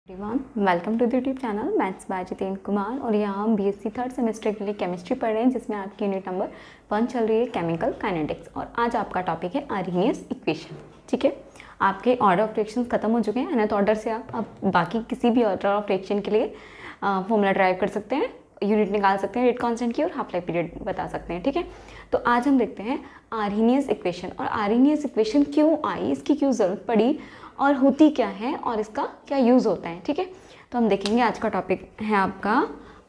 Welcome to the YouTube channel maths by Jitendra Kumar. और यहाँ हम बीएससी थर्ड सेमेस्टर के लिए केमिस्ट्री पढ़ रहे हैं, जिसमें आपकी यूनिट नंबर 1 चल रही है केमिकल काइनेटिक्स। और आज आपका टॉपिक है आर्हेनियस इक्वेशन। ठीक है, आपके ऑर्डर ऑफ रिएक्शन खत्म हो चुके हैं। nth ऑर्डर से आप बाकी किसी भी ऑर्डर ऑफ रिएक्शन के लिए फॉर्मूला ड्राइव कर सकते हैं, यूनिट निकाल सकते हैं रेट कांस्टेंट की, और हाफ लाइफ पीरियड बता सकते हैं। ठीक है, तो आज हम देखते हैं आर्हेनियस इक्वेशन। और आर्हेनियस इक्वेशन क्यों आई, इसकी क्यों ज़रूरत पड़ी, और होती क्या है, और इसका क्या यूज़ होता है। ठीक है, तो हम देखेंगे। आज का टॉपिक है आपका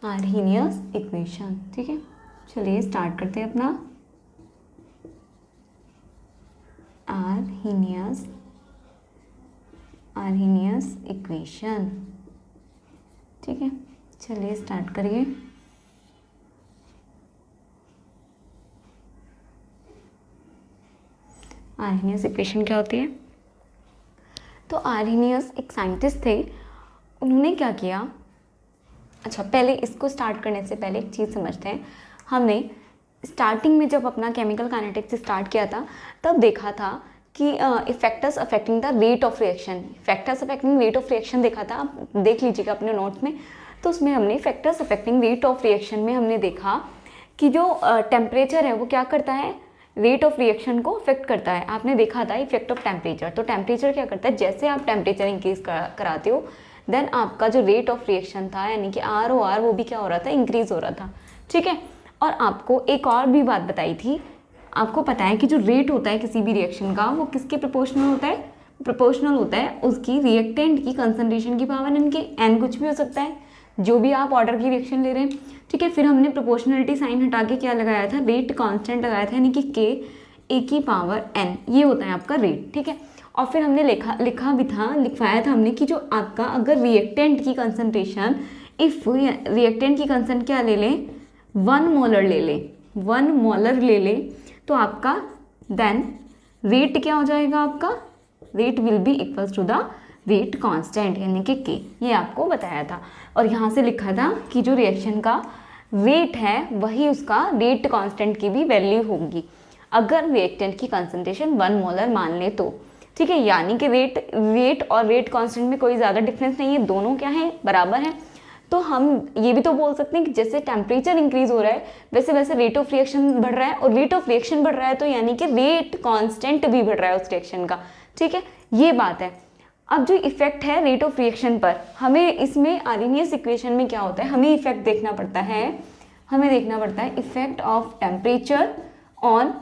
आर्हेनियस इक्वेशन। ठीक है, चलिए स्टार्ट करते हैं अपना आर्हेनियस इक्वेशन। ठीक है, चलिए स्टार्ट करिए। आर्हेनियस इक्वेशन क्या होती है? तो आर्हेनियस एक साइंटिस्ट थे। उन्होंने क्या किया, अच्छा पहले इसको स्टार्ट करने से पहले एक चीज़ समझते हैं। हमने स्टार्टिंग में जब अपना केमिकल काइनेटिक्स स्टार्ट किया था, तब देखा था कि effectors affecting the rate of reaction, factors affecting rate of reaction देखा था। आप देख लीजिएगा अपने नोट्स में। तो उसमें हमने factors affecting rate of reaction में हमने देखा कि जो टेम्परेचर है वो क्या करता है, रेट ऑफ रिएक्शन को अफेक्ट करता है। आपने देखा था इफेक्ट ऑफ टेम्परेचर। तो टेम्परेचर क्या करता है, जैसे आप टेम्परेचर इंक्रीज कराते हो, देन आपका जो रेट ऑफ रिएक्शन था, यानी कि ROR, वो भी क्या हो रहा था, इंक्रीज हो रहा था। ठीक है, और आपको एक और भी बात बताई थी। आपको पता है कि जो रेट होता है किसी भी रिएक्शन का, वो किसके प्रोपोर्शनल होता है, प्रोपोर्शनल होता है उसकी रिएक्टेंट की कंसंट्रेशन की पावर n के। n कुछ भी हो सकता है, जो भी आप ऑर्डर की रिएक्शन ले रहे हैं। ठीक है, फिर हमने प्रोपोर्शनलिटी साइन हटा के क्या लगाया था, रेट कांस्टेंट लगाया था, यानी कि k a की पावर n, ये होता है आपका रेट। ठीक है, और फिर हमने लिखवाया था हमने कि जो आपका अगर रिएक्टेंट की कंसंट्रेशन, इफ रिएक्टेंट की कंसंट क्या ले लें, 1 मोलर ले लें, तो आपका देन रेट क्या हो जाएगा, आपका rate will be equals to the rate constant, यानी कि k। ये आपको बताया था। और यहाँ से लिखा था कि जो रिएक्शन का रेट है वही उसका रेट कांस्टेंट की भी वैल्यू होगी, अगर रिएक्टेंट की कंसंट्रेशन 1 मोलर मान ले तो। ठीक है, यानी कि रेट और रेट कांस्टेंट में कोई ज़्यादा डिफरेंस नहीं है, दोनों क्या है, बराबर हैं। तो हम ये भी तो बोल सकते हैं कि जैसे टेम्परेचर इंक्रीज हो रहा है, वैसे वैसे रेट ऑफ रिएक्शन बढ़ रहा है, और रेट ऑफ रिएक्शन बढ़ रहा है तो यानी कि रेट कांस्टेंट भी बढ़ रहा है उस रिएक्शन का। ठीक है, ये बात है। अब जो इफेक्ट है रेट ऑफ रिएक्शन पर, हमें इसमें आर्हेनियस इक्वेशन में क्या होता है, हमें इफेक्ट देखना पड़ता है, effect of temperature on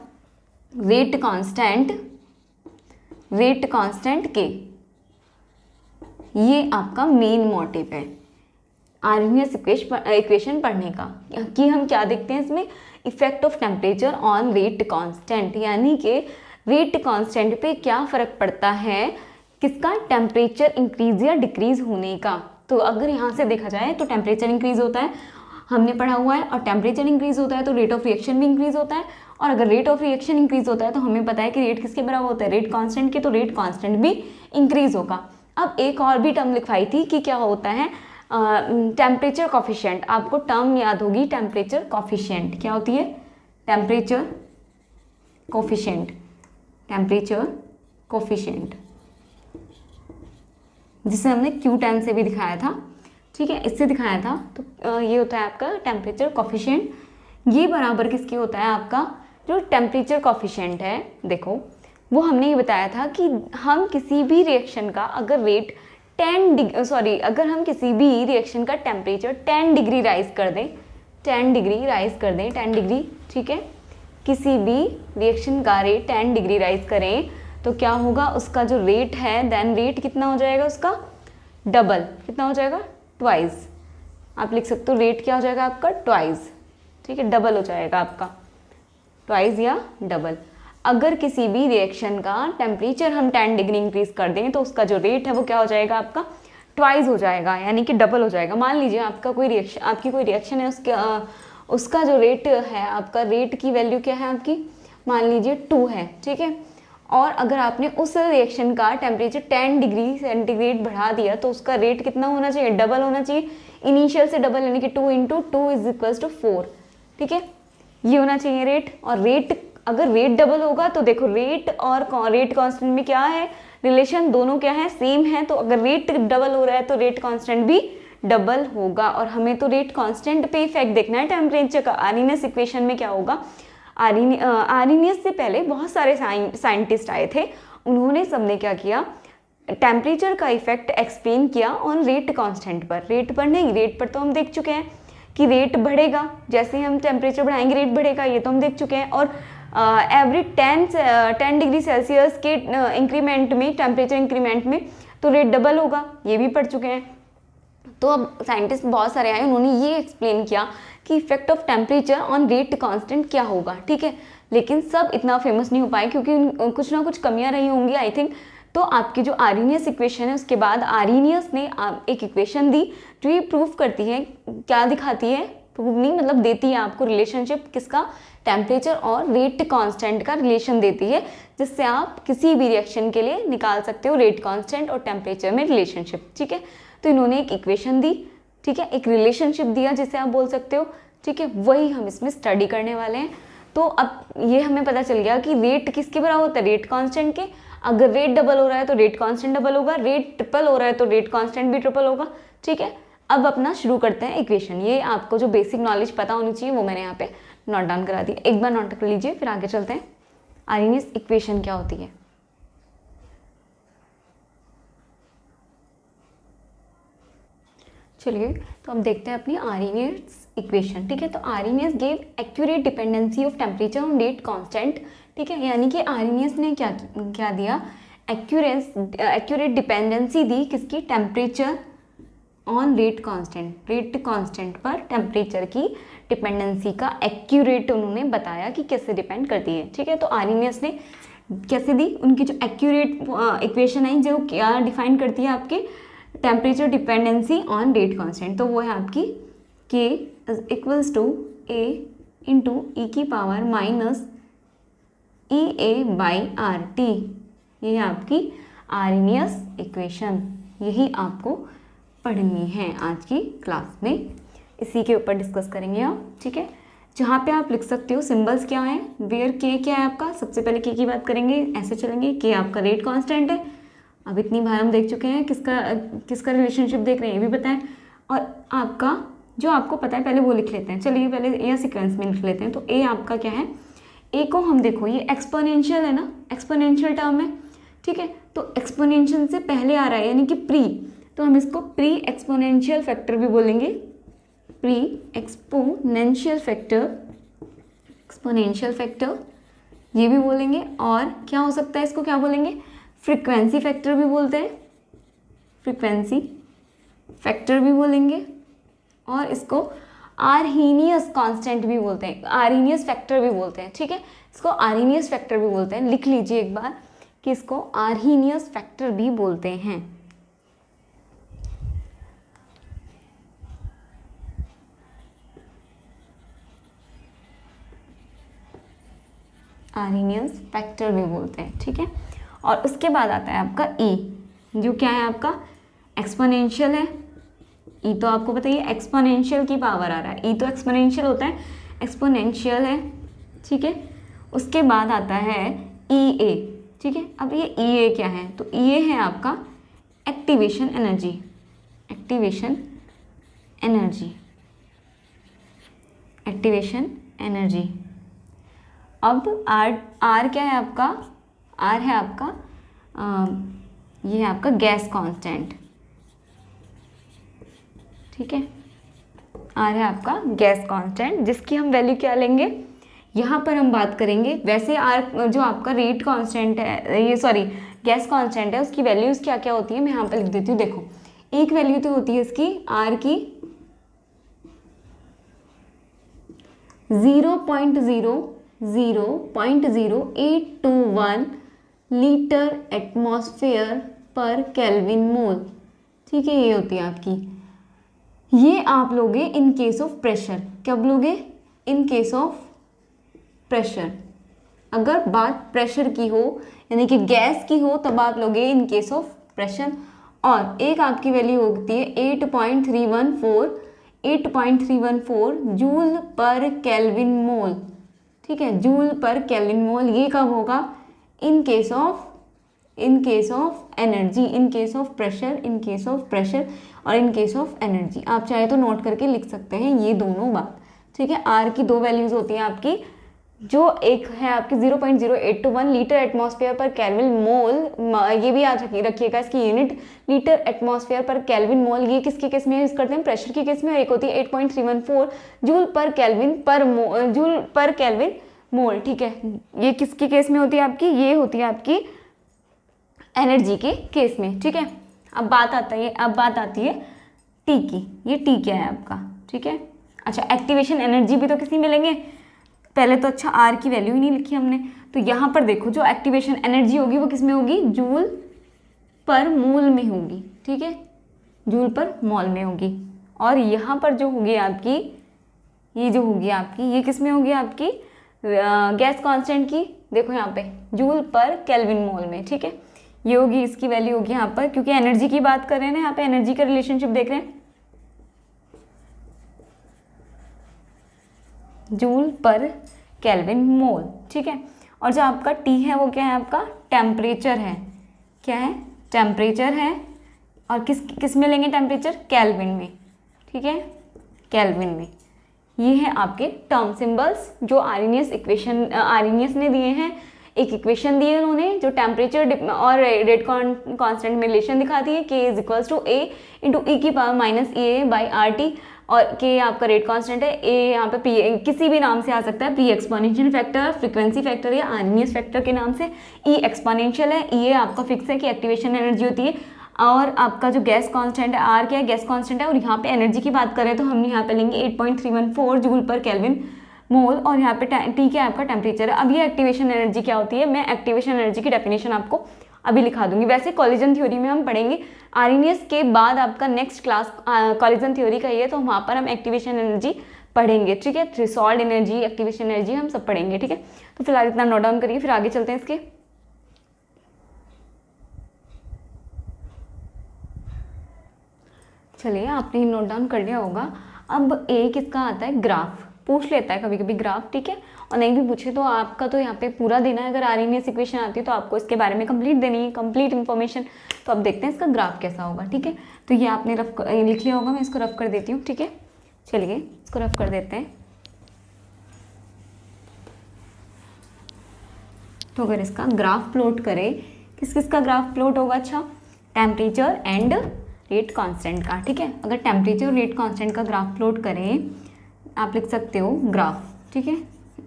rate constant के। ये आपका मेन मोटिव है आर्हेनियस इक्वेशन पढ़ने का, कि हम क्या देखते हैं इसमें, effect of temperature on rate constant, यानी कि रेट कांस्टेंट पे क्या फ़र्क पड़ता है, किसका, टेम्परेचर इंक्रीज या डिक्रीज होने का। तो अगर यहाँ से देखा जाए तो टेम्परेचर इंक्रीज होता है, हमने पढ़ा हुआ है, और टेम्परेचर इंक्रीज होता है तो रेट ऑफ रिएक्शन भी इंक्रीज होता है। और अगर रेट ऑफ रिएक्शन इंक्रीज होता है तो हमें पता है कि रेट किसके बराबर होता है, रेट कांस्टेंट के, तो रेट कांस्टेंट भी इंक्रीज होगा। अब एक और भी टर्म लिखवाई थी कि क्या होता है, टेम्परेचर कॉफिशिएंट। आपको टर्म याद होगी, टेम्परेचर कॉफिशिएंट क्या होती है, टेम्परेचर कोफिशिएंट, जिसे हमने Q10 से भी दिखाया था। ठीक है, इससे दिखाया था। तो ये होता है आपका टेम्परेचर कॉफिशिएंट। ये बराबर किसके होता है, आपका जो टेम्परेचर कॉफिशिएंट है, देखो वो हमने ये बताया था कि हम किसी भी रिएक्शन का अगर रेट अगर हम किसी भी रिएक्शन का टेम्परेचर 10 डिग्री राइज कर दें, 10 डिग्री, ठीक है, किसी भी रिएक्शन का रेट 10 डिग्री राइज करें तो क्या होगा, उसका जो रेट है, देन रेट कितना हो जाएगा, उसका डबल, कितना हो जाएगा, ट्वाइस। आप लिख सकते हो रेट क्या हो जाएगा आपका, ट्वाइस। ठीक है, डबल हो जाएगा आपका, ट्वाइस या डबल। अगर किसी भी रिएक्शन का टेम्परेचर हम 10 डिग्री इंक्रीज कर दें तो उसका जो रेट है वो क्या हो जाएगा, आपका ट्वाइस हो जाएगा, यानी कि डबल हो जाएगा। मान लीजिए आपकी कोई रिएक्शन है, उसका जो रेट है, आपका रेट की वैल्यू क्या है आपकी, मान लीजिए 2 है। ठीक है, और अगर आपने उस रिएक्शन का टेम्परेचर 10 डिग्री सेंटीग्रेड बढ़ा दिया तो उसका रेट कितना होना चाहिए, डबल होना चाहिए, इनिशियल से डबल, यानी कि 2 × 2 = 4। ठीक है, ये होना चाहिए रेट। और रेट, अगर रेट डबल होगा तो देखो रेट और रेट कांस्टेंट में क्या है, रिलेशन दोनों क्या है, सेम है, तो अगर रेट डबल हो रहा है तो रेट कांस्टेंट भी डबल होगा। और हमें तो रेट कांस्टेंट पे इफेक्ट देखना है टेम्परेचर का। आर्हीनियस इक्वेशन में क्या होगा, आर्हीनियस से पहले बहुत सारे साइंटिस्ट आए थे, उन्होंने सबने क्या किया, टेम्परेचर का इफेक्ट एक्सप्लेन किया ऑन रेट कांस्टेंट पर। रेट पर नहीं, रेट पर तो हम देख चुके हैं कि रेट बढ़ेगा, जैसे ही हम टेम्परेचर बढ़ाएंगे रेट बढ़ेगा, ये तो हम देख चुके हैं। और एवरी 10 डिग्री सेल्सियस के इंक्रीमेंट में, टेम्परेचर इंक्रीमेंट में तो रेट डबल होगा, ये भी पढ़ चुके हैं। तो अब साइंटिस्ट बहुत सारे आए, उन्होंने ये एक्सप्लेन किया कि effect of temperature on rate constant क्या होगा, ठीक है। लेकिन सब इतना फेमस नहीं हो पाए क्योंकि कुछ ना कुछ कमियां रही होंगी आई थिंक। तो आपकी जो आर्हीनियस इक्वेशन है, उसके बाद आर्हीनियस ने एक इक्वेशन दी जो ये प्रूव करती है, क्या दिखाती है, प्रूव नहीं मतलब देती है आपको रिलेशनशिप किसका, टेम्परेचर और रेट कांस्टेंट का रिलेशन देती है, जिससे आप किसी भी रिएक्शन के लिए निकाल सकते हो रेट कांस्टेंट और टेम्परेचर में रिलेशनशिप, ठीक है। तो इन्होंने एक इक्वेशन दी, ठीक है, एक रिलेशनशिप दिया जिसे आप बोल सकते हो, ठीक है, वही हम इसमें स्टडी करने वाले हैं। तो अब ये हमें पता चल गया कि रेट किसके बराबर होता है, रेट कांस्टेंट के। अगर रेट डबल हो रहा है तो रेट कांस्टेंट डबल होगा, रेट ट्रिपल हो रहा है तो रेट कांस्टेंट भी ट्रिपल होगा, ठीक है। अब अपना शुरू करते हैं इक्वेशन। ये आपको जो बेसिक नॉलेज पता होनी चाहिए वो मैंने यहाँ पे नोट डाउन करा दी, एक बार नोट कर लीजिए, फिर आगे चलते हैं। आर्हीनियस इक्वेशन क्या होती है, चलिए तो अब देखते हैं अपनी आर्हीनियस इक्वेशन, ठीक है। तो Arrhenius gave accurate dependency of temperature on rate constant, ठीक है, यानी कि आर्हीनियस ने क्या दिया, एक्यूरेट डिपेंडेंसी दी किसकी, temperature on rate constant, rate constant पर टेम्परेचर की डिपेंडेंसी का एक्यूरेट उन्होंने बताया कि कैसे डिपेंड करती है, ठीक है। तो आर्हीनियस ने कैसे दी, उनकी जो एक्यूरेट इक्वेशन है जो क्या डिफाइन करती है आपके temperature dependency on rate constant, तो वो है आपकी K equals to A into E की पावर माइनस EA/RT, ये है आपकी आर्हीनियस इक्वेशन। यही आपको पढ़नी है आज की क्लास में, इसी के ऊपर डिस्कस करेंगे आप, ठीक है। जहाँ पे आप लिख सकते हो सिंबल्स क्या हैं, वेयर K क्या है आपका, सबसे पहले K की बात करेंगे, ऐसे चलेंगे, K आपका रेट कांस्टेंट है, अब इतनी बार हम देख चुके हैं, किसका रिलेशनशिप देख रहे हैं ये भी पता है। और आपका जो आपको पता है पहले वो लिख लेते हैं, चलिए पहले ये सीक्वेंस में लिख लेते हैं। तो ए आपका क्या है, ए को हम देखो ये एक्सपोनेंशियल है ना, एक्सपोनेंशियल टर्म है, ठीक है। तो एक्सपोनेंशियल से पहले आ रहा है यानी कि प्री, तो हम इसको प्री एक्सपोनेंशियल फैक्टर भी बोलेंगे, pre exponential factor, exponential factor ये भी बोलेंगे। और क्या हो सकता है, इसको क्या बोलेंगे, फ्रीक्वेंसी फैक्टर भी बोलते हैं, फ्रीक्वेंसी फैक्टर भी बोलेंगे। और इसको आर्हीनियस कांस्टेंट भी बोलते हैं, आर्हीनियस फैक्टर भी बोलते हैं, ठीक है। इसको आर्हीनियस फैक्टर भी बोलते हैं, लिख लीजिए एक बार कि इसको आर्हीनियस फैक्टर भी बोलते हैं। आर्हीनियस फैक्टर भी बोलते हैं, ठीक है। और उसके बाद आता है आपका ई, जो क्या है आपका एक्सपोनेंशियल है। ई तो आपको पता ही है एक्सपोनेंशियल की पावर आ रहा है, ई तो एक्सपोनेंशियल होता है, एक्सपोनेंशियल है, ठीक है। उसके बाद आता है ई ए, ठीक है। अब ये ई ए क्या है, तो ई ए है आपका activation energy, activation energy, activation energy. अब आर क्या है आपका, आर है आपका ये है आपका गैस कांस्टेंट, ठीक है। आर है आपका गैस कांस्टेंट, जिसकी हम वैल्यू क्या लेंगे, यहाँ पर हम बात करेंगे। वैसे आर जो आपका रेट कांस्टेंट है, ये सॉरी गैस कांस्टेंट है, उसकी वैल्यूज़ क्या क्या होती है मैं यहाँ पर लिख देती हूँ। देखो एक वैल्यू तो होती है इसकी आर की 0.00821 लीटर एटमॉस्फेयर पर केल्विन मोल, ठीक है, ये होती है आपकी। ये आप लोगे इन केस ऑफ प्रेशर, कब लोगे, इन केस ऑफ प्रेशर। अगर बात प्रेशर की हो यानी कि गैस की हो तब आप लोगे इन केस ऑफ प्रेशर। और एक आपकी वैल्यू होती है 8.314 जूल पर केल्विन मोल, ठीक है, जूल पर केल्विन मोल। ये कब होगा, in case of in case of energy, in case of pressure, in case of pressure और इन केस ऑफ एनर्जी। आप चाहे तो नोट करके लिख सकते हैं ये दोनों बात, ठीक है। आर की दो वैल्यूज होती हैं आपकी, जो एक है आपकी 0.0821 litre atmosphere per kelvin mole, ये भी याद रखिएगा इसकी unit litre atmosphere per kelvin mole. ये किसके केस में यूज करते हैं, प्रेशर के केस में। और एक होती है 8.314 जूल पर केल्विन मोल, ठीक है। ये किसके केस में होती है आपकी, ये होती है आपकी एनर्जी के केस में, ठीक है। अब बात आती है टी की। ये टी क्या है आपका, ठीक है। अच्छा, एक्टिवेशन एनर्जी भी तो किसी में लेंगे पहले तो। अच्छा, आर की वैल्यू ही नहीं लिखी हमने, तो यहाँ पर देखो जो एक्टिवेशन एनर्जी होगी वो किस में होगी, जूल पर मोल में होगी, ठीक है, जूल पर मोल में होगी। और यहाँ पर जो होगी आपकी, ये जो होगी आपकी, ये किस में होगी आपकी, गैस कांस्टेंट की, देखो यहाँ पे जूल पर केल्विन मोल में, ठीक है। ये होगी, इसकी वैल्यू होगी यहाँ पर, क्योंकि एनर्जी की बात कर रहे हैं ना, यहाँ पे एनर्जी का रिलेशनशिप देख रहे हैं, जूल पर केल्विन मोल, ठीक है। और जो आपका टी है वो क्या है आपका, टेम्परेचर है। क्या है, टेम्परेचर है। और किस में लेंगे टेम्परेचर, केल्विन में, ठीक है, केल्विन में। ये है आपके टर्म सिंबल्स जो आर्हेनियस ने दिए हैं। एक इक्वेशन दी है उन्होंने जो टेम्परेचर और रेट कांस्टेंट में रिलेशन दिखाती है, K is equals to A into E की power minus A by R T. और के आपका रेट कांस्टेंट है, ए यहाँ पे पी किसी भी नाम से आ सकता है, P exponential factor, frequency factor या आर्हेनियस फैक्टर के नाम से। ई एक्सपोनेंशियल है, ई आपका फिक्स है कि एक्टिवेशन एनर्जी होती है। और आपका जो गैस कांस्टेंट है, आर क्या है, गैस कांस्टेंट है। और यहाँ पे एनर्जी की बात करें तो हम यहाँ पे लेंगे 8.314 जूल पर केल्विन मोल। और यहाँ पे टी क्या है आपका, टेम्परेचर है। अब ये एक्टिवेशन एनर्जी क्या होती है, मैं एक्टिवेशन एनर्जी की डेफिनेशन आपको अभी लिखा दूंगी। वैसे कॉलिजन थ्योरी में हम पढ़ेंगे, आर्हेनियस के बाद आपका नेक्स्ट क्लास कॉलिजन थ्योरी का ही है, तो वहाँ पर हम एक्टिवेशन एनर्जी पढ़ेंगे, ठीक है। थ्रेशोल्ड एनर्जी, एक्टिवेशन एनर्जी हम सब पढ़ेंगे, ठीक है। तो फिलहाल इतना नोट डाउन करिए, फिर आगे चलते हैं इसके। चलिए, आपने नोट डाउन कर लिया होगा। अब एक इसका आता है ग्राफ, पूछ लेता है कभी कभी ग्राफ, ठीक है। और नहीं भी पूछे तो आपका तो यहाँ पे पूरा देना है। अगर आर्हेनियस इक्वेशन आती है तो आपको इसके बारे में कंप्लीट देनी है, कंप्लीट इन्फॉर्मेशन। तो अब देखते हैं इसका ग्राफ कैसा होगा, ठीक है। तो ये आपने लिख लिया होगा, मैं इसको रफ कर देती हूँ, ठीक है। चलिए इसको रफ कर देते हैं। तो अगर इसका ग्राफ प्लॉट करें, किस का ग्राफ प्लॉट होगा, अच्छा, टेम्परेचर एंड रेट कांस्टेंट का, ठीक है। अगर टेम्परेचर और रेट कांस्टेंट का ग्राफ प्लॉट करें, आप लिख सकते हो ग्राफ, ठीक है।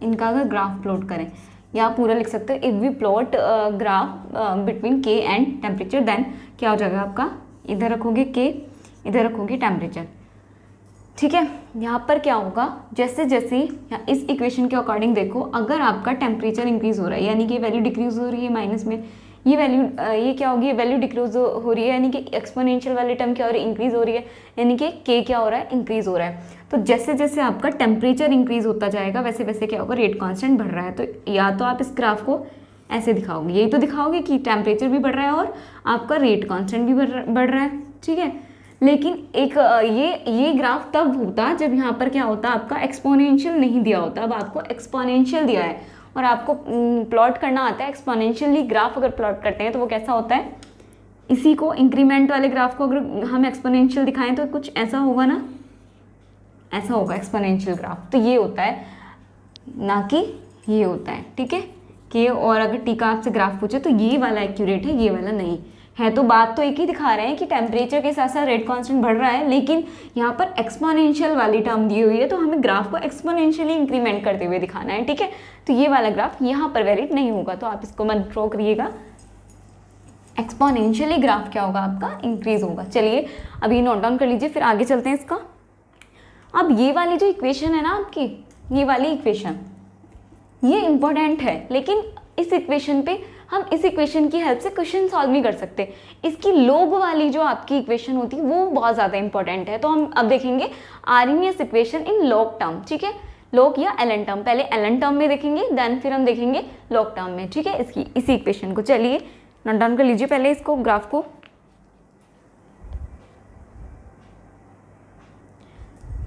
इनका अगर ग्राफ प्लॉट करें, या आप पूरा लिख सकते हो, if we plot graph between K and temperature, then क्या हो जाएगा आपका, इधर रखोगे के, इधर रखोगे टेम्परेचर, ठीक है। यहाँ पर क्या होगा, जैसे जैसे इस इक्वेशन के अकॉर्डिंग देखो, अगर आपका टेम्परेचर इंक्रीज हो रहा है यानी कि वैल्यू डिक्रीज हो रही है माइनस में, ये वैल्यू ये क्या होगी, वैल्यू डिक्रीज हो रही है, यानी कि एक्सपोनेंशियल वाली टर्म क्या हो रही है, इंक्रीज हो रही है, यानी कि के क्या हो रहा है, इंक्रीज हो रहा है। तो जैसे जैसे आपका टेम्परेचर इंक्रीज होता जाएगा वैसे वैसे क्या होगा, रेट कांस्टेंट बढ़ रहा है। तो या तो आप इस ग्राफ को ऐसे दिखाओगे, यही तो दिखाओगे कि टेम्परेचर भी बढ़ रहा है और आपका रेट कांस्टेंट भी बढ़ रहा है, ठीक है। लेकिन एक ये ग्राफ तब होता जब यहाँ पर क्या होता, आपका एक्सपोनेंशियल नहीं दिया होता। अब आपको एक्सपोनेंशियल दिया है और आपको प्लॉट करना आता है एक्सपोनेंशियली। ग्राफ अगर प्लॉट करते हैं तो वो कैसा होता है, इसी को इंक्रीमेंट वाले ग्राफ को अगर हम एक्सपोनेंशियल दिखाएं तो कुछ ऐसा होगा ना, ऐसा होगा एक्सपोनेंशियल ग्राफ। तो ये होता है, ना कि ये होता है, ठीक है। के और अगर टी का आपसे ग्राफ पूछे तो ये वाला एक्यूरेट है, ये वाला नहीं है। तो बात तो एक ही दिखा रहे हैं कि टेम्परेचर के साथ साथ रेट कांस्टेंट बढ़ रहा है, लेकिन यहाँ पर एक्सपोनेंशियल वाली टर्म दी हुई है, तो हमें ग्राफ को एक्सपोनेंशियली इंक्रीमेंट करते हुए दिखाना है, ठीक है। तो ये वाला ग्राफ यहाँ पर वैलिड नहीं होगा, तो आप इसको मत ड्रॉ करिएगा। एक्सपोनेंशियली ग्राफ क्या होगा आपका, इंक्रीज होगा। चलिए अब ये नोट डाउन कर लीजिए, फिर आगे चलते हैं इसका। अब ये वाली जो इक्वेशन है ना आपकी, ये वाली इक्वेशन, ये इंपॉर्टेंट है, लेकिन इस इक्वेशन पे हम इस इक्वेशन की हेल्प से क्वेश्चन सॉल्व नहीं कर सकते। इसकी लोग वाली जो आपकी इक्वेशन होती है वो बहुत ज़्यादा इंपॉर्टेंट है। तो हम अब देखेंगे Arrhenius equation in long term, ठीक है, लॉग या एलन टर्म। पहले एलन टर्म में देखेंगे, देन फिर हम देखेंगे लॉग टर्म में, ठीक है, इसी इक्वेशन को। चलिए नोट डाउन कर लीजिए पहले इसको, ग्राफ को।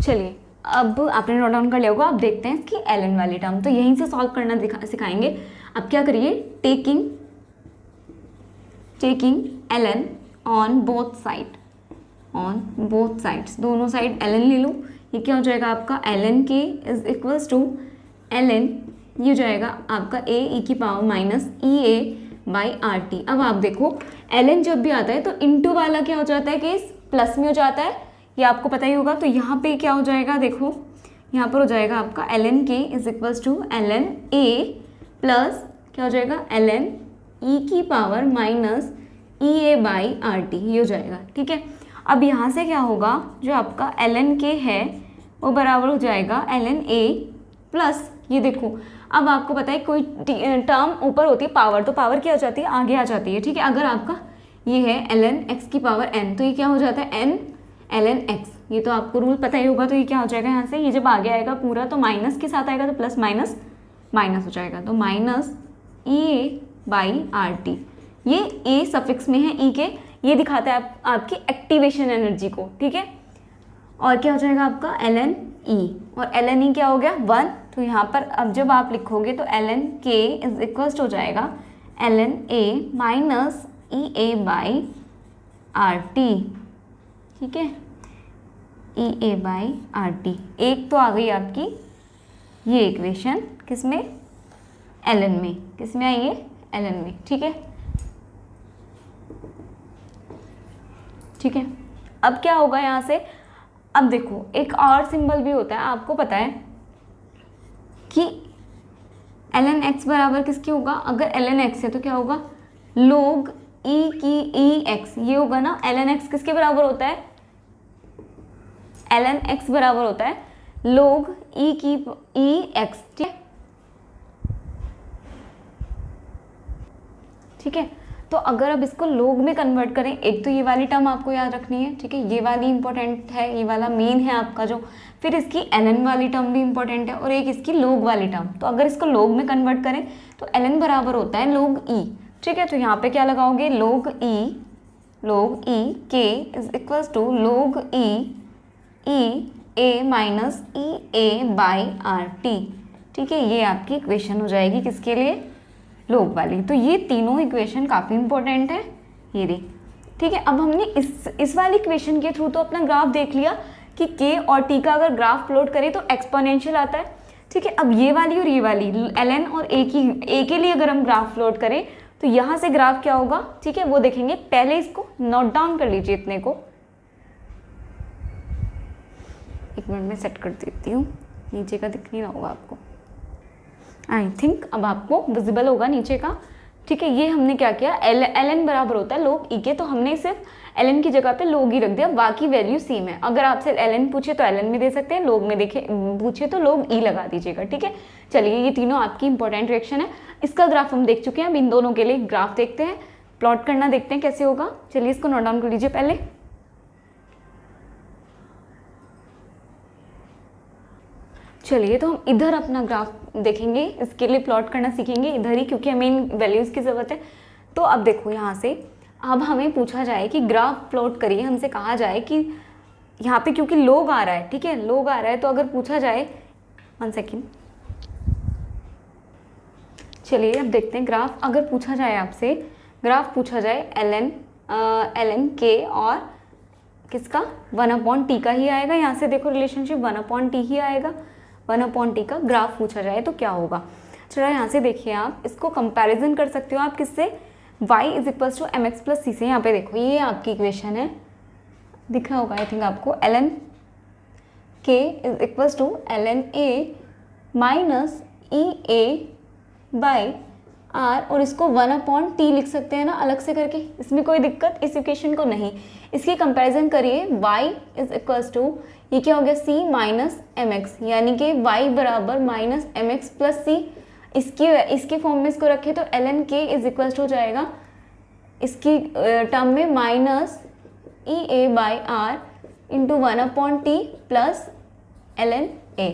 चलिए अब आपने नोट डाउन कर लिया होगा। अब देखते हैं इसकी एलन वाली टर्म, तो यहीं से सॉल्व करना सिखाएंगे। अब क्या करिए, taking taking ln on both sides, दोनों साइड ln ले लो, ये क्या हो जाएगा आपका ln k is equals to ln, ये हो जाएगा आपका a e की power minus E A by R T. अब आप देखो ln जब भी आता है तो इंटू वाला क्या हो जाता है केस, प्लस में हो जाता है, ये आपको पता ही होगा। तो यहाँ पे क्या हो जाएगा, देखो यहाँ पर हो जाएगा आपका ln k is equals to ln a plus क्या हो जाएगा ln e की power minus E A by R T, ये हो जाएगा। ठीक है, अब यहाँ से क्या होगा, जो आपका ln k है वो बराबर हो जाएगा ln a प्लस, ये देखो अब आपको पता है कोई टर्म ऊपर होती है पावर, तो पावर क्या हो जाती है, आगे आ जाती है। ठीक है, अगर आपका ये है ln x की पावर n, तो ये क्या हो जाता है n ln x, ये तो आपको रूल पता ही होगा। तो ये क्या हो जाएगा यहाँ से, ये जब आगे आएगा पूरा तो माइनस के साथ आएगा, तो प्लस माइनस माइनस हो जाएगा, तो minus E A by R T. ये ए सफिक्स में है ई के, ये दिखाता है आपकी एक्टिवेशन एनर्जी को। ठीक है, और क्या हो जाएगा आपका ln e, और ln e क्या हो गया 1, तो यहाँ पर अब जब आप लिखोगे तो ln k इज इक्वल्स हो जाएगा ln a minus E A by R T. ठीक है, ई ए बाई आर टी, एक तो आ गई आपकी ये इक्वेशन, किसमें, ln में, किसमें आई है, ln में। ठीक है, ठीक है, अब क्या होगा यहाँ से, अब देखो एक और सिंबल भी होता है, आपको पता है कि ln x बराबर किसके होगा, अगर ln x है तो क्या होगा, log e की e x, ये होगा ना। ln x किसके बराबर होता है, ln x बराबर होता है log e की e x। ठीक है, तो अगर अब इसको लोग में कन्वर्ट करें, एक तो ये वाली टर्म आपको याद रखनी है। ठीक है, ये वाली इंपॉर्टेंट है, ये वाला मेन है आपका जो, फिर इसकी ln वाली टर्म भी इंपॉर्टेंट है और एक इसकी लोग वाली टर्म। तो अगर इसको लोग में कन्वर्ट करें तो ln बराबर होता है लोग e। ठीक है, तो यहाँ पे क्या लगाओगे, log e k is equals to log e a minus E A by R T. ठीक है, ये आपकी इक्वेशन हो जाएगी किसके लिए, लोग वाली। तो ये तीनों इक्वेशन काफ़ी इंपॉर्टेंट है, ये रही। ठीक है, अब हमने इस वाली इक्वेशन के थ्रू तो अपना ग्राफ देख लिया कि k और t का अगर ग्राफ प्लॉट करें तो एक्सपोनेंशियल आता है। ठीक है, अब ये वाली और ये वाली ln और a के लिए अगर हम ग्राफ प्लॉट करें तो यहाँ से ग्राफ क्या होगा, ठीक है वो देखेंगे। पहले इसको नोट डाउन कर लीजिए, इतने को एक मिनट में सेट कर देती हूँ, नीचे का दिख नहीं रहा होगा आपको, आई थिंक अब आपको विजिबल होगा नीचे का। ठीक है, ये हमने क्या किया, ln बराबर होता है लोग e के, तो हमने सिर्फ ln की जगह पे लोग ही रख दिया, बाकी वैल्यू सेम है। अगर आपसे ln पूछे तो ln में दे सकते हैं, लोग में देखे पूछे तो लोग e लगा दीजिएगा। ठीक है, चलिए ये तीनों आपकी इंपॉर्टेंट रिएक्शन है। इसका ग्राफ हम देख चुके हैं, अब इन दोनों के लिए ग्राफ देखते हैं, प्लॉट करना देखते हैं कैसे होगा। चलिए इसको नोट डाउन कर लीजिए पहले। चलिए तो हम इधर अपना ग्राफ देखेंगे, इसके लिए प्लॉट करना सीखेंगे इधर ही, क्योंकि हमें इन वैल्यूज़ की ज़रूरत है। तो अब देखो यहाँ से अब हमें पूछा जाए कि ग्राफ प्लॉट करिए, हमसे कहा जाए कि यहाँ पे क्योंकि लोग आ रहा है, ठीक है लोग आ रहा है, तो अगर पूछा जाए 1 सेकेंड, चलिए अब देखते हैं ग्राफ। अगर पूछा जाए आपसे ग्राफ पूछा जाए ln k और किसका 1/t का ही आएगा, यहाँ से देखो रिलेशनशिप 1/t ही आएगा, 1/t का ग्राफ पूछा जाए तो क्या होगा। चलो यहाँ से देखिए, आप इसको कंपैरिजन कर सकते हो आप किससे, y is equals to mx plus c से। यहाँ पे देखो ये आपकी इक्वेशन है, दिख रहा होगा आई थिंक आपको, ln k is equals to ln a minus E A by r, और इसको 1/t लिख सकते हैं ना अलग से करके, इसमें कोई दिक्कत इस इक्वेशन को नहीं। इसकी कंपैरिजन करिए, y इज इक्वल्स टू ये क्या हो गया c माइनस एम एक्स, यानी कि y बराबर minus M X plus C. इसकी फॉर्म में इसको रखें तो ln k is equals to हो जाएगा इसकी टर्म में minus E A by R into 1/t plus ln a।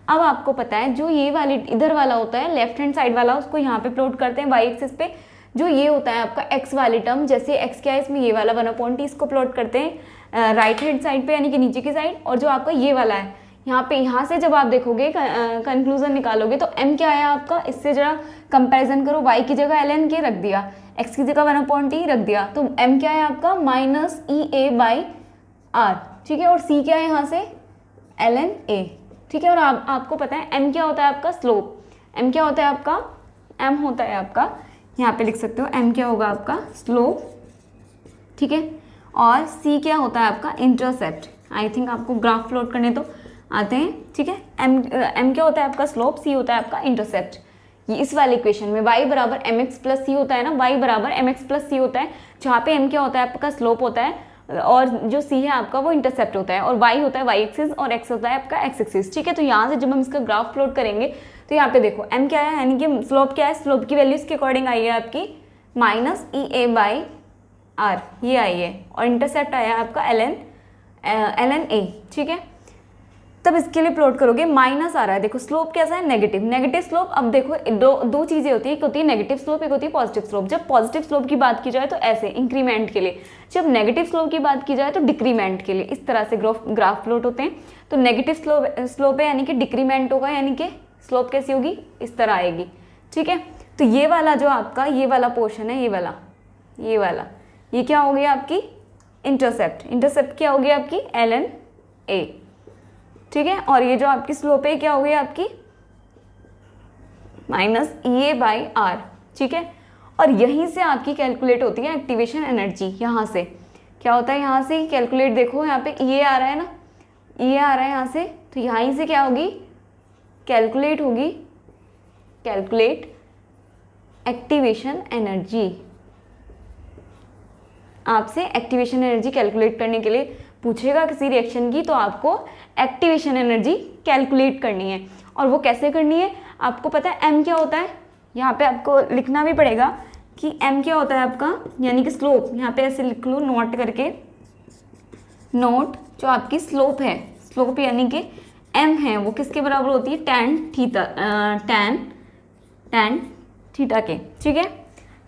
अब आपको पता है जो ये वाली इधर वाला होता है लेफ्ट हैंड साइड वाला, उसको यहाँ पे प्लॉट करते हैं y एक्सिस पे। जो ये होता है आपका x वाली टर्म, जैसे x क्या है इसमें ये वाला 1/t, इसको प्लॉट करते हैं राइट हैंड साइड पे यानी कि नीचे की साइड। और जो आपका ये वाला है यहाँ पे, यहाँ से जब आप देखोगे कंक्लूजन निकालोगे तो m क्या आया आपका, इससे जरा कंपैरिजन करो, y की जगह ln k रख दिया, x की जगह 1/t रख दिया, तो m क्या है आपका -EA/r, ठीक है, और c क्या है यहाँ से ln a, ठीक है। और आपको पता है m क्या होता है आपका स्लोप, m क्या होता है आपका, m होता है आपका, यहाँ पे लिख सकते हो m क्या होगा आपका स्लोप, ठीक है, और c क्या होता है आपका इंटरसेप्ट। आई थिंक आपको ग्राफ प्लॉट करने तो आते हैं, ठीक है। m क्या होता है आपका स्लोप, c होता है आपका इंटरसेप्ट। ये इस वाले इक्वेशन में y बराबर mx प्लस सी होता है ना, y बराबर mx प्लस सी होता है, जहाँ पे m क्या होता है आपका स्लोप होता है और जो c है आपका वो इंटरसेप्ट होता है, और y होता है y एक्सिस और x होता है आपका x एक्सिस, ठीक है। तो यहाँ से जब हम इसका ग्राफ प्लॉट करेंगे तो यहाँ पे देखो m क्या है, यानी कि स्लोप क्या है, स्लोप की वैल्यू इसके अकॉर्डिंग आई है आपकी -EA/r, ये आई है, और इंटरसेप्ट आया आपका ln a, ठीक है। तब इसके लिए प्लॉट करोगे, माइनस आ रहा है, देखो स्लोप कैसा है नेगेटिव, नेगेटिव स्लोप। अब देखो दो चीजें होती है, एक होती है नेगेटिव स्लोप, एक होती है पॉजिटिव स्लोप। जब पॉजिटिव स्लोप की बात की जाए तो ऐसे इंक्रीमेंट के लिए, जब नेगेटिव स्लोप की बात की जाए तो डिक्रीमेंट के लिए, इस तरह से ग्राफ प्लॉट होते हैं। तो नेगेटिव स्लोप है यानी कि डिक्रीमेंट होगा, यानी कि स्लोप कैसी होगी, इस तरह आएगी, ठीक है। तो ये वाला जो आपका ये वाला पोर्शन है, ये वाला ये क्या हो गया आपकी इंटरसेप्ट, इंटरसेप्ट क्या हो गया आपकी ln a, ठीक है। और ये जो आपकी स्लोप है क्या हो गई आपकी -EA/r, ठीक है। और यहीं से आपकी कैलकुलेट होती है एक्टिवेशन एनर्जी, यहाँ से क्या होता है, यहाँ से कैलकुलेट, देखो यहाँ पे EA आ रहा है ना, EA आ रहा है यहाँ से, तो यहीं से क्या होगी कैलकुलेट होगी, कैलकुलेट एक्टिवेशन एनर्जी। आपसे एक्टिवेशन एनर्जी कैलकुलेट करने के लिए पूछेगा किसी रिएक्शन की, तो आपको एक्टिवेशन एनर्जी कैलकुलेट करनी है। और वो कैसे करनी है आपको पता है, m क्या होता है, यहाँ पे आपको लिखना भी पड़ेगा कि m क्या होता है आपका, यानी कि स्लोप, यहाँ पे ऐसे लिख लो नोट करके, नोट जो आपकी स्लोप है, स्लोप यानी कि m है वो किसके बराबर होती है, tan थीटा के, ठीक है,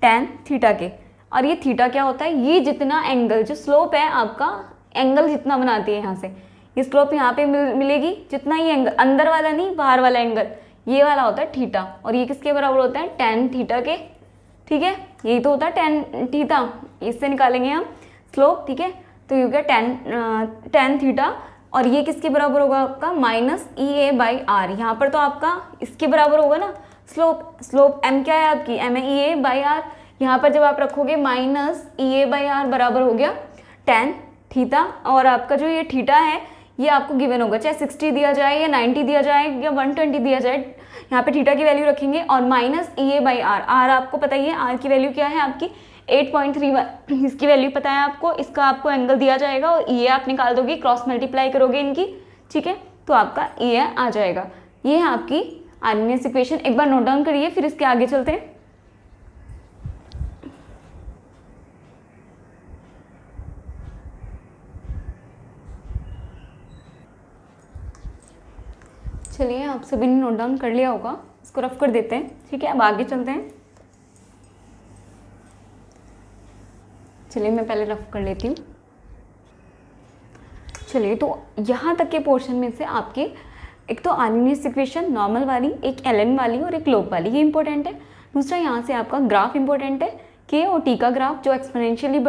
tan थीटा के। और ये थीटा क्या होता है, ये जितना एंगल, जो स्लोप है आपका एंगल जितना बनाती है, यहाँ से ये स्लोप यहाँ पे मिलेगी, जितना ही एंगल, अंदर वाला नहीं बाहर वाला एंगल, ये वाला होता है थीटा, और ये किसके बराबर होता है tan थीटा के, ठीक है। यही तो होता है tan थीटा, इससे निकालेंगे हम स्लोप, ठीक है। तो ये क्या tan थीटा, और ये किसके बराबर होगा आपका -EA/r, यहाँ पर तो आपका इसके बराबर होगा ना स्लोप m क्या है आपकी m है EA/r, यहाँ पर जब आप रखोगे -EA/r बराबर हो गया tan थीटा, और आपका जो ये थीटा है ये आपको गिवन होगा, चाहे 60 दिया जाए या 90 दिया जाए या 120 दिया जाए, यहाँ पे थीटा की वैल्यू रखेंगे, और -EA/r, r आपको पता ही है, r की वैल्यू क्या है आपकी 8.31, इसकी वैल्यू पता है आपको, इसका आपको एंगल दिया जाएगा, और ये आप निकाल दोगे, क्रॉस मल्टीप्लाई करोगे इनकी, ठीक है, तो आपका ये आ जाएगा। ये है आपकी आर्मीनियस इक्वेशन, एक बार नोट डाउन करिए, फिर इसके आगे चलते हैं। चलिए आप सभी ने नोट डाउन कर लिया होगा, इसको रफ कर देते हैं, ठीक है। अब आगे चलते हैं, चलिए मैं पहले रफ कर लेती हूँ। चलिए तो यहाँ तक के पोर्शन में से आपके एक तो आर्मीनियस इक्वेशन नॉर्मल वाली, एक ln वाली और एक लोप वाली, ये इंपॉर्टेंट है। दूसरा यहाँ से आपका ग्राफ इंपॉर्टेंट है, के और टी का ग्राफ जो एक्सपोनेंशियली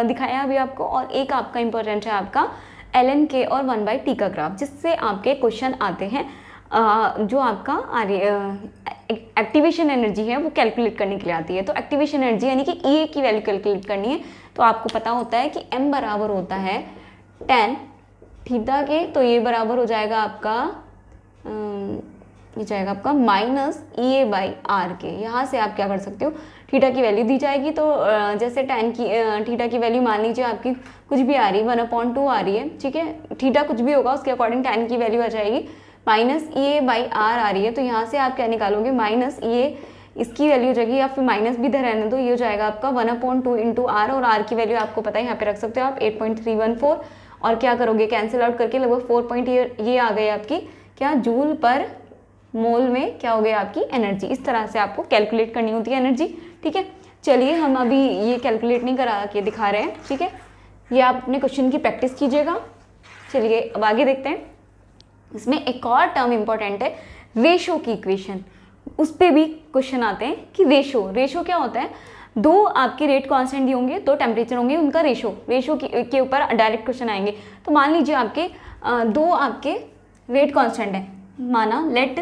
दिखाया अभी आपको, और एक आपका इंपॉर्टेंट है आपका ln के और 1/t का ग्राफ, जिससे आपके क्वेश्चन आते हैं जो आपका एक्टिवेशन एनर्जी है वो कैलकुलेट करने के लिए आती है। तो एक्टिवेशन एनर्जी यानी कि E की वैल्यू कैलकुलेट करनी है, तो आपको पता होता है कि m बराबर होता है tan थीटा के, तो ये बराबर हो जाएगा आपका ये जाएगा आपका -EA/r के। यहाँ से आप क्या कर सकते हो, थीटा की वैल्यू दी जाएगी, तो जैसे tan की थीटा की वैल्यू मान लीजिए आपकी कुछ भी आ रही है, 1/2 आ रही है, ठीक है, थीटा कुछ भी होगा उसके अकॉर्डिंग tan की वैल्यू आ जाएगी -EA/r आ रही है, तो यहाँ से आप क्या निकालोगे -EA, इसकी वैल्यू हो जाएगी, या फिर माइनस भी इधर रहने दो, ये हो जाएगा आपका 1/2 × r, और r की वैल्यू आपको पता है यहाँ पे रख सकते हो आप 8.314, और क्या करोगे कैंसिल आउट करके लगभग 4 पॉइंट ये आ गई आपकी क्या जूल पर मोल में क्या हो गया आपकी एनर्जी। इस तरह से आपको कैलकुलेट करनी होती है एनर्जी, ठीक है। चलिए हम अभी ये कैलकुलेट नहीं करा के दिखा रहे हैं, ठीक है, ये आप अपने क्वेश्चन की प्रैक्टिस कीजिएगा। चलिए अब आगे देखते हैं, इसमें एक और टर्म इंपॉर्टेंट है रेशो की इक्वेशन, उस पर भी क्वेश्चन आते हैं कि रेशो क्या होता है। दो आपके रेट कांस्टेंट दिए होंगे, दो टेम्परेचर होंगे, उनका रेशो के ऊपर डायरेक्ट क्वेश्चन आएंगे। तो मान लीजिए आपके दो आपके रेट कांस्टेंट है, माना लेट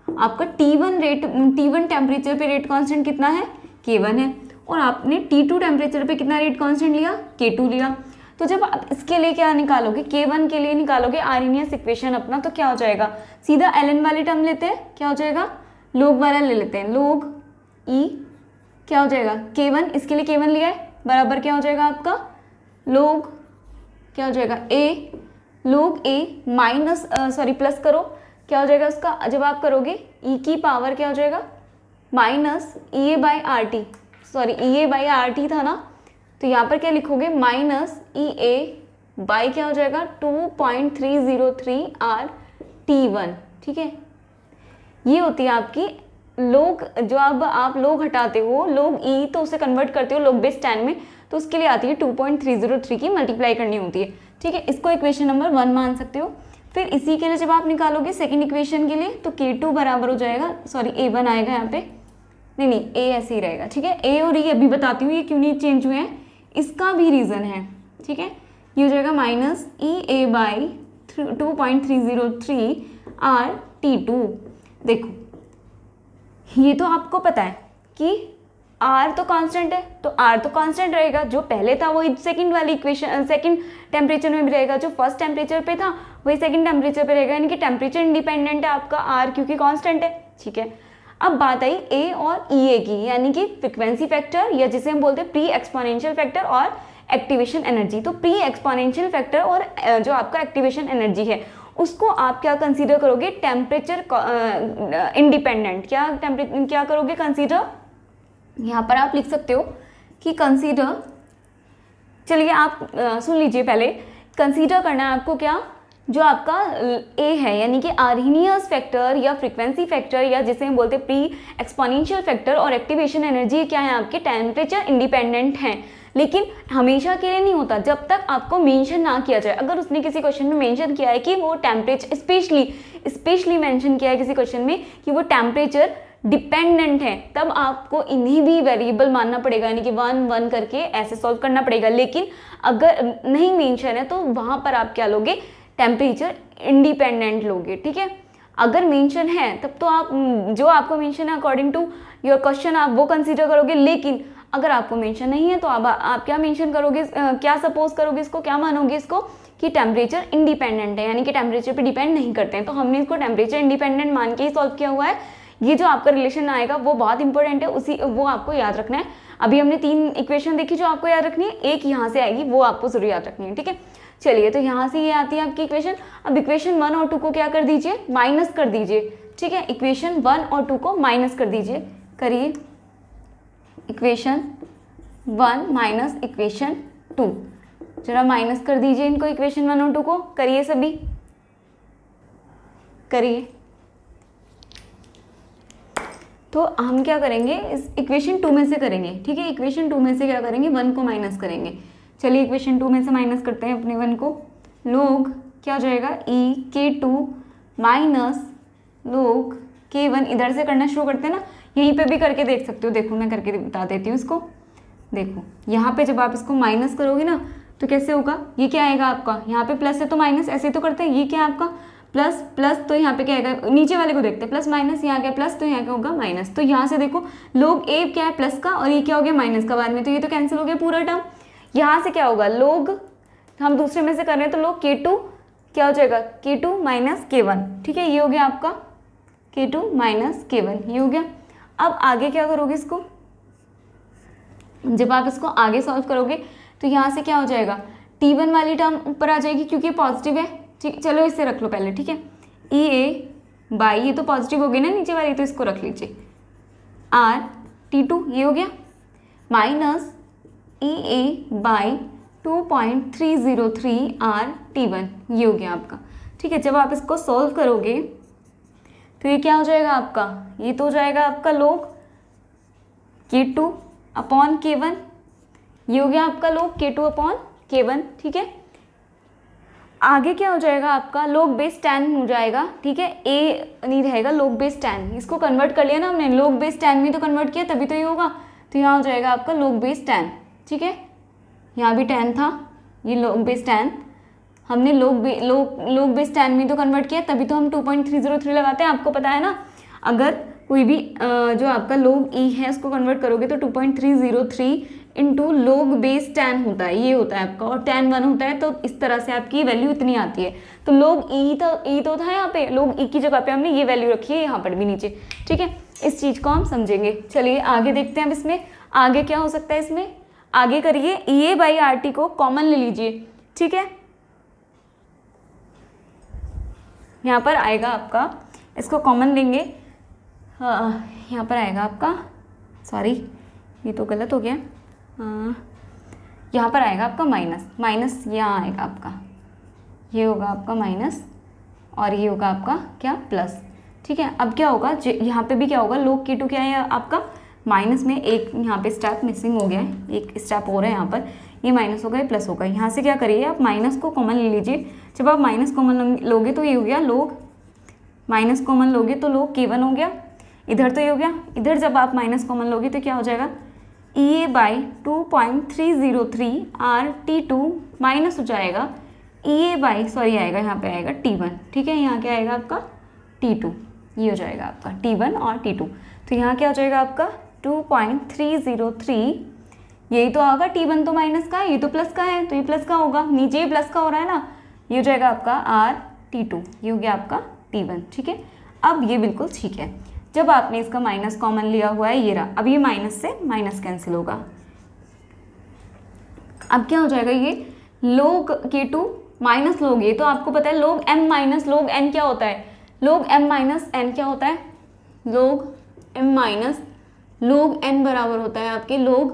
आपका T1 टेम्परेचर पे रेट कांस्टेंट कितना है, K1 है, और आपने T2 टेम्परेचर पे कितना रेट कांस्टेंट लिया, K2 लिया। तो जब आप इसके लिए क्या निकालोगे, K1 के लिए निकालोगे आर्हेनियस इक्वेशन अपना, तो क्या हो जाएगा, सीधा ln वाली टर्म लेते हैं, क्या हो जाएगा, लोग वाला ले लेते हैं, लोग E क्या हो जाएगा K1, इसके लिए K1 लिया है, बराबर क्या हो जाएगा आपका लोग क्या हो जाएगा A, लोग A माइनस प्लस करो, क्या हो जाएगा उसका, जब आप करोगे E की पावर क्या हो जाएगा माइनस EA बाई RT था ना, तो यहाँ पर क्या लिखोगे माइनस EA बाई क्या हो जाएगा 2.303 RT1। ठीक है, ये होती है आपकी लोग, जो अब आप लोग हटाते हो लोग E तो उसे कन्वर्ट करते हो लोग बेस 10 में, तो उसके लिए आती है 2.303 की मल्टीप्लाई करनी होती है। ठीक है, इसको इक्वेशन नंबर 1 मान सकते हो। फिर इसी के लिए जब आप निकालोगे सेकंड इक्वेशन के लिए, तो K2 बराबर हो जाएगा, A1 आएगा यहाँ पे, नहीं A ऐसे ही रहेगा। ठीक है, A और E अभी बताती हूँ ये क्यों नहीं चेंज हुए हैं, इसका भी रीज़न है। ठीक है, ये हो जाएगा माइनस EA बाई 2.303 RT2। देखो ये तो आपको पता है कि R तो कांस्टेंट है, तो R तो कांस्टेंट रहेगा, जो पहले था वही सेकंड वाली इक्वेशन सेकंड टेम्परेचर में भी रहेगा, जो फर्स्ट टेम्परेचर पे था वही सेकंड टेम्परेचर पे रहेगा, यानी कि टेम्परेचर इंडिपेंडेंट है आपका R क्योंकि कांस्टेंट है। ठीक है, अब बात आई A और EA की, यानी कि फ्रिक्वेंसी फैक्टर या जिसे हम बोलते हैं प्री एक्सपोनेंशियल फैक्टर और एक्टिवेशन एनर्जी। तो प्री एक्सपोनेंशियल फैक्टर और जो आपका एक्टिवेशन एनर्जी है उसको आप क्या कंसीडर करोगे, टेम्परेचर इंडिपेंडेंट, क्या करोगे कंसीडर, यहाँ पर आप लिख सकते हो कि कंसीडर, चलिए आप सुन लीजिए पहले, कंसीडर करना है आपको क्या, जो आपका A है यानी कि आर्हेनियस फैक्टर या फ्रीक्वेंसी फैक्टर या जिसे हम बोलते हैं प्री एक्सपोनेंशियल फैक्टर और एक्टिवेशन एनर्जी क्या है आपके टेम्परेचर इंडिपेंडेंट हैं, लेकिन हमेशा के लिए नहीं होता जब तक आपको मेंशन ना किया जाए। अगर उसने किसी क्वेश्चन में मेंशन किया है कि वो टेम्परेचर स्पेशली मेंशन किया है किसी क्वेश्चन में कि वो टेम्परेचर डिपेंडेंट है, तब आपको इन्हीं भी वेरिएबल मानना पड़ेगा, यानी कि 1 1 करके ऐसे सॉल्व करना पड़ेगा। लेकिन अगर नहीं मेंशन है तो वहाँ पर आप क्या लोगे, टेम्परेचर इंडिपेंडेंट लोगे। ठीक है, अगर मेंशन है तब तो आप जो आपको मेंशन है अकॉर्डिंग टू योर क्वेश्चन आप वो कंसीडर करोगे, लेकिन अगर आपको मेंशन नहीं है तो आप क्या मेंशन करोगे, क्या सपोज करोगे, इसको क्या मानोगे, इसको कि टेम्परेचर इंडिपेंडेंट है, यानी कि टेम्परेचर पे डिपेंड नहीं करते हैं। तो हमने इसको टेम्परेचर इंडिपेंडेंट मान के ही सॉल्व किया हुआ है। ये जो आपका रिलेशन आएगा वो बहुत इंपॉर्टेंट है, वो आपको याद रखना है। अभी हमने 3 इक्वेशन देखी जो आपको याद रखनी है, एक यहाँ से आएगी वो आपको जरूर याद रखनी है। ठीक है, चलिए तो यहाँ से ये आती है आपकी इक्वेशन। अब इक्वेशन 1 और 2 को क्या कर दीजिए, माइनस कर दीजिए। ठीक है, इक्वेशन 1 और 2 को माइनस कर दीजिए, करिए इक्वेशन 1 माइनस इक्वेशन 2, जरा माइनस कर दीजिए इनको, इक्वेशन 1 और 2 को करिए, सभी करिए। तो हम क्या करेंगे, इस इक्वेशन 2 में से करेंगे। ठीक है, इक्वेशन 2 में से क्या करेंगे, 1 को माइनस करेंगे। चलिए इक्वेशन 2 में से माइनस करते हैं अपने 1 को, लोग क्या हो जाएगा K2 माइनस लोग K1, इधर से करना शुरू करते हैं ना, यहीं पे भी करके देख सकते हो। देखो मैं करके बता देती हूँ इसको। देखो यहाँ पे जब आप इसको माइनस करोगे ना तो कैसे होगा, ये क्या आएगा आपका, यहाँ पे प्लस है तो माइनस, ऐसे तो करते हैं, ये क्या है आपका प्लस प्लस, तो यहाँ पे क्या आएगा, नीचे वाले को देखते हैं, प्लस माइनस, यहाँ क्या प्लस तो यहाँ क्या होगा माइनस। तो यहाँ से देखो लोग A क्या है प्लस का और ये क्या हो गया माइनस का बाद में, तो ये तो कैंसिल हो गया पूरा टर्म। यहाँ से क्या होगा, लोग हम दूसरे में से कर रहे हैं तो लोग K2 क्या हो जाएगा, K2 माइनस K1। ठीक है, ये हो गया आपका K2 माइनस K1, ये हो गया। अब आगे क्या करोगे इसको, जब आप इसको आगे सॉल्व करोगे तो यहाँ से क्या हो जाएगा, T1 वाली टर्म ऊपर आ जाएगी क्योंकि पॉजिटिव है। ठीक, चलो इससे रख लो पहले। ठीक है, EA बाई, ये तो पॉजिटिव हो गई ना नीचे वाली, तो इसको रख लीजिए RT2, ये हो गया, माइनस EA बाई 2.303 RT1, ये हो गया आपका। ठीक है, जब आप इसको सॉल्व करोगे तो ये क्या हो जाएगा आपका, ये तो हो जाएगा आपका लोग K2 अपॉन K1, ये हो गया आपका लोग K2 अपॉन K1। ठीक है, आगे क्या हो जाएगा आपका लोग बेस 10 हो जाएगा। ठीक है, A नहीं रहेगा, लोग बेस 10, इसको कन्वर्ट कर लिया ना हमने, लोग बेस 10 में तो कन्वर्ट किया तभी तो ये होगा, तो यहाँ हो जाएगा आपका log बेस 10, ठीक है। यहाँ भी 10 था, ये log बेस 10, हमने log बेस 10 में तो कन्वर्ट किया, तभी तो हम 2.303 लगाते हैं। आपको पता है ना, अगर कोई भी जो आपका log e है उसको कन्वर्ट करोगे तो 2.303 इंटू log बेस 10 होता है, ये होता है आपका, और 10 1 होता है, तो इस तरह से आपकी वैल्यू इतनी आती है। तो log e तो था यहाँ पे, log e की जगह पे हमने ये वैल्यू रखी है यहाँ पर भी नीचे, ठीक है। इस चीज़ को हम समझेंगे। चलिए आगे देखते हैं अब इसमें आगे क्या हो सकता है। इसमें आगे करिए, EA/RT को कॉमन ले लीजिए, ठीक है। यहाँ पर आएगा आपका, इसको कॉमन लेंगे, यहाँ पर आएगा आपका, सॉरी ये तो गलत हो गया, यहाँ पर आएगा आपका माइनस यहाँ आएगा आपका, ये होगा आपका माइनस और ये होगा आपका क्या, प्लस, ठीक है। अब क्या होगा, यहाँ पे भी क्या होगा, log K2 क्या है आपका, माइनस में एक यहाँ पे स्टेप मिसिंग हो गया है, एक स्टेप हो रहा है यहाँ पर, ये माइनस होगा, ये प्लस होगा। यहाँ से क्या करिए, आप माइनस को कॉमन ले लीजिए। जब आप माइनस कॉमन लोगे तो ये हो गया log, माइनस कॉमन लोगे तो log K1 हो गया, इधर तो ये हो गया। इधर जब आप माइनस कॉमन लोगे तो क्या हो जाएगा, EA/2.303 RT2 माइनस हो जाएगा सॉरी आएगा यहाँ पे आएगा T1, ठीक है। यहाँ क्या आएगा आपका T2, ये हो जाएगा आपका T1 और T2। तो यहाँ क्या हो जाएगा आपका 2.303, यही तो आएगा, T1 तो माइनस का है, ये तो प्लस का है, तो ये प्लस का होगा, नीचे ये प्लस का हो रहा है ना, ये हो जाएगा आपका RT2, ये हो गया आपका T1, ठीक है। अब ये बिल्कुल ठीक है। जब आपने इसका माइनस कॉमन लिया हुआ है, ये रहा, अब ये माइनस से माइनस कैंसिल होगा। अब क्या हो जाएगा, ये log K2 माइनस log, ये तो आपको पता है log m minus log n क्या होता है, log m माइनस n क्या होता है, log m minus log n बराबर होता है आपके log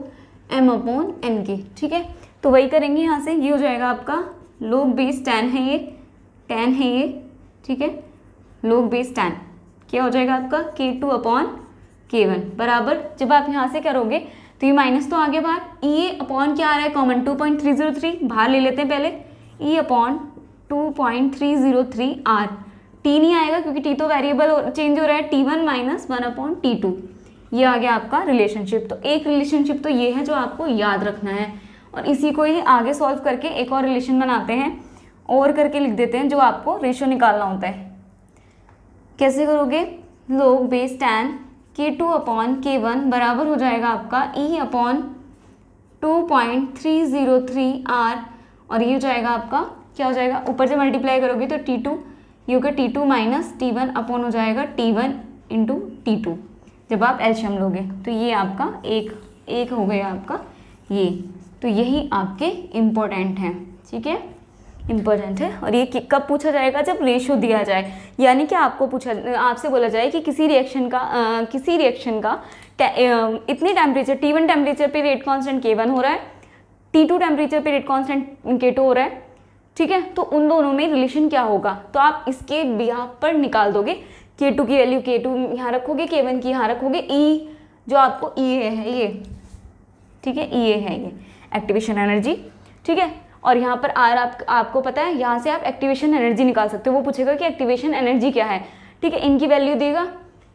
m अपॉन n के, ठीक है। तो वही करेंगे यहाँ से, ये हो जाएगा आपका log बेस 10 है, ये 10 है ये, ठीक है। log बेस 10 क्या हो जाएगा आपका K2 अपॉन K1 बराबर, जब आप यहाँ से करोगे तो ये माइनस तो आगे बाहर, E अपॉन क्या आ रहा है कॉमन 2.303, बाहर ले लेते हैं पहले, E अपॉन 2.303 R, T नहीं आएगा क्योंकि T तो वेरिएबल चेंज हो रहा है, T1 माइनस 1 अपॉन T2, ये आ गया आपका रिलेशनशिप। तो एक रिलेशनशिप तो ये है जो आपको याद रखना है, और इसी को ही आगे सॉल्व करके एक और रिलेशन बनाते हैं और करके लिख देते हैं, जो आपको रेशो निकालना होता है। कैसे करोगे, log base 10 K2 upon K1 बराबर हो जाएगा आपका E अपॉन 2.303 R, और ये हो जाएगा आपका क्या हो जाएगा, ऊपर से मल्टीप्लाई करोगे तो T2, ये होगा T2 माइनस T1 अपॉन हो जाएगा T1 इंटू T2, जब आप एलसीएम लोगे तो ये आपका एक हो गया आपका ये। तो यही आपके इम्पोर्टेंट हैं, ठीक है, इम्पोर्टेंट है। और ये कब पूछा जाएगा, जब रेशो दिया जाए, यानी कि आपसे बोला जाए कि किसी रिएक्शन का इतनी टेम्परेचर, T1 टेम्परेचर पे रेट कांस्टेंट K1 हो रहा है, T2 टेम्परेचर पे रेट कांस्टेंट K2 हो रहा है, ठीक है। तो उन दोनों में रिलेशन क्या होगा, तो आप इसके बिहाफ पर निकाल दोगे, K2 की वैल्यू K2 यहाँ रखोगे, K1 की यहाँ रखोगे, E जो आपको EA है ये, ठीक है, EA है ये एक्टिवेशन एनर्जी, ठीक है। और यहाँ पर R आपको पता है, यहाँ से आप एक्टिवेशन एनर्जी निकाल सकते हो। वो पूछेगा कि एक्टिवेशन एनर्जी क्या है, ठीक है, इनकी वैल्यू देगा,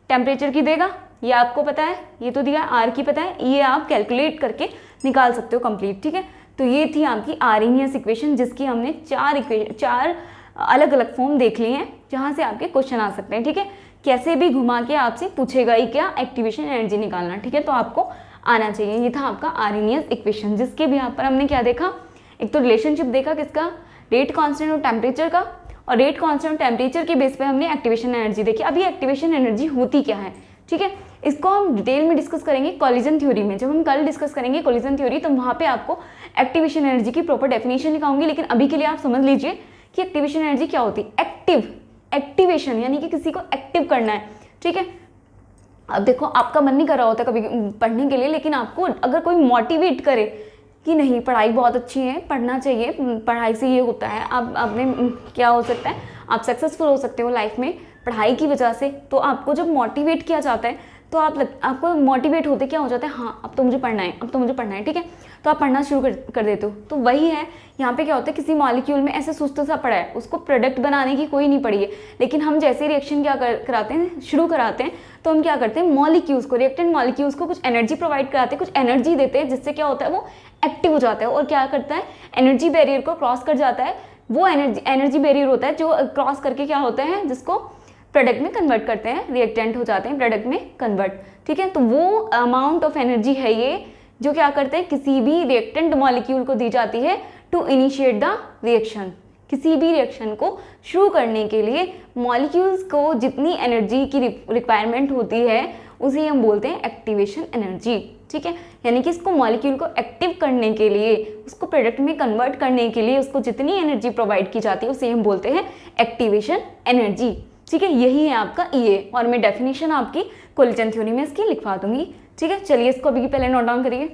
टेम्परेचर की देगा, ये आपको पता है, ये तो दिया, R की पता है, ये आप कैलकुलेट करके निकाल सकते हो कंप्लीट, ठीक है। तो ये थी आपकी आर्हेनियस इक्वेशन, जिसकी हमने चार अलग अलग फॉर्म देख लिए हैं, जहाँ से आपके क्वेश्चन आ सकते हैं, ठीक है। कैसे भी घुमा के आपसे पूछेगा ही क्या, एक्टिवेशन एनर्जी निकालना, ठीक है। तो आपको आना चाहिए। ये था आपका आर्हेनियस इक्वेशन, जिसके भी यहाँ पर हमने क्या देखा, एक तो रिलेशनशिप देखा किसका, रेट कांस्टेंट और टेम्परेचर का, और रेट कांस्टेंट और टेम्परेचर के बेस पे हमने एक्टिवेशन एनर्जी देखी। अब ये एक्टिवेशन एनर्जी होती क्या है, ठीक है, इसको हम डिटेल में डिस्कस करेंगे कॉलिजन थ्योरी में। जब हम कल डिस्कस करेंगे कॉलिजन थ्योरी, तो वहाँ पे आपको एक्टिवेशन एनर्जी की प्रॉपर डेफिनेशन लिखाऊंगी। लेकिन अभी के लिए आप समझ लीजिए कि एक्टिवेशन एनर्जी क्या होती है। एक्टिवेशन यानी कि किसी को एक्टिव करना है, ठीक है। अब देखो, आपका मन नहीं कर रहा होता कभी पढ़ने के लिए, लेकिन आपको अगर कोई मोटिवेट करे कि नहीं पढ़ाई बहुत अच्छी है, पढ़ना चाहिए, पढ़ाई से ये होता है, आप अपने क्या हो सकता है, आप सक्सेसफुल हो सकते हो लाइफ में पढ़ाई की वजह से। तो आपको जब मोटिवेट किया जाता है तो आपको मोटिवेट होते क्या हो जाता है, हाँ अब तो मुझे पढ़ना है, अब तो मुझे पढ़ना है, ठीक है। तो आप पढ़ना शुरू कर देते हो। तो वही है यहाँ पे क्या होता है, किसी मॉलिक्यूल में ऐसे सुस्त सा पड़ा है, उसको प्रोडक्ट बनाने की कोई नहीं पड़ी है, लेकिन हम जैसे रिएक्शन क्या कराते हैं, शुरू कराते हैं, तो हम क्या करते हैं, मॉलिक्यूल्स को, रिएक्टेंट मॉलिक्यूल्स को कुछ एनर्जी प्रोवाइड कराते हैं, कुछ एनर्जी देते हैं, जिससे क्या होता है, वो एक्टिव हो जाता है और क्या करता है, एनर्जी बैरियर को क्रॉस कर जाता है। वो एनर्जी बैरियर होता है जो क्रॉस करके क्या होता है, जिसको प्रोडक्ट में कन्वर्ट करते हैं, रिएक्टेंट हो जाते हैं प्रोडक्ट में कन्वर्ट। ठीक है, तो वो अमाउंट ऑफ एनर्जी है ये जो क्या करते हैं, किसी भी रिएक्टेंट मॉलिक्यूल को दी जाती है टू इनिशिएट द रिएक्शन। किसी भी रिएक्शन को शुरू करने के लिए मॉलिक्यूल्स को जितनी एनर्जी की रिक्वायरमेंट होती है उसे हम बोलते हैं एक्टिवेशन एनर्जी। ठीक है, यानी कि इसको मॉलिक्यूल को एक्टिव करने के लिए, उसको प्रोडक्ट में कन्वर्ट करने के लिए उसको जितनी एनर्जी प्रोवाइड की जाती है उसे हम बोलते हैं एक्टिवेशन एनर्जी। ठीक है, यही है आपका EA, और मैं डेफिनेशन आपकी कोलिजन थ्योरी में इसकी लिखवा दूंगी। ठीक है, चलिए इसको अभी पहले नोट डाउन करिए।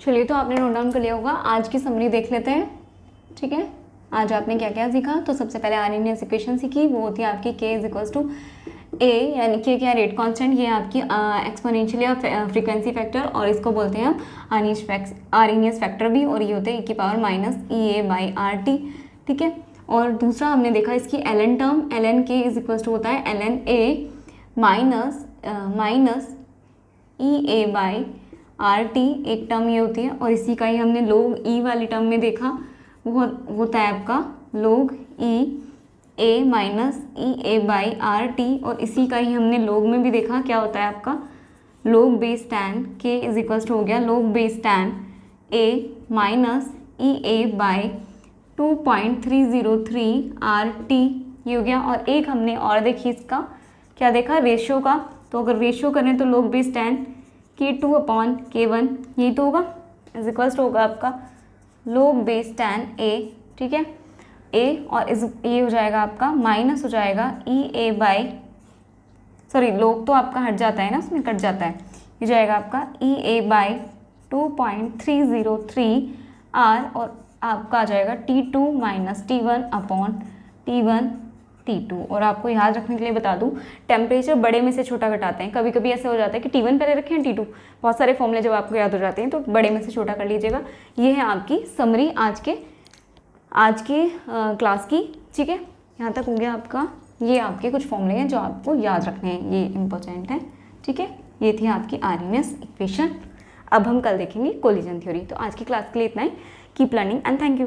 चलिए, तो आपने नोट डाउन कर लिया होगा। आज की समरी देख लेते हैं। ठीक है, आज आपने क्या क्या सीखा। तो सबसे पहले आरएनएस इक्वेशन सीखी, वो होती है आपकी K = A, यानी कि क्या, रेट कांस्टेंट। ये आपकी एक्सपोनेंशियल या फ्रीक्वेंसी फैक्टर, और इसको बोलते हैं हम आरएनएस फैक्टर भी, और ये होते हैं e⁻⁸ ठीक है। और दूसरा हमने देखा इसकी ln टर्म, ln K = होता है ln A माइनस EA/RT, एक टर्म ये होती है। और इसी का ही हमने log E वाली टर्म में देखा, वो होता है आपका log EA - EA/RT, और इसी का ही हमने log में भी देखा, क्या होता है आपका log base tan K = हो गया log base tan A - EA/2.303 RT, ये हो गया। और एक हमने और देखी, इसका क्या देखा, रेशियो का। तो अगर रेशियो करें तो log base tan K2/K1, यही तो होगा, = होगा आपका log base tan A। ठीक है, A, और ये हो जाएगा आपका माइनस हो जाएगा log तो आपका हट जाता है ना, उसमें कट जाता है, ये जाएगा आपका EA/2.303 R, और आपका आ जाएगा T2 - T1/T1 T2। और आपको याद रखने के लिए बता दूं, टेम्परेचर बड़े में से छोटा घटाते हैं। कभी कभी ऐसे हो जाता है कि T1 पहले रखें T2, बहुत सारे फॉर्मूले जब आपको याद हो जाते हैं तो बड़े में से छोटा कर लीजिएगा। ये है आपकी समरी आज के क्लास की। ठीक है, यहाँ तक हो गया आपका। ये आपके कुछ फॉर्मूले हैं जो आपको याद रखने हैं, ये इम्पोर्टेंट है। ठीक है, ये थी आपकी आरएनएस इक्वेशन। अब हम कल देखेंगे कोलिजन थ्योरी। तो आज की क्लास के लिए इतना ही। Keep learning and thank you.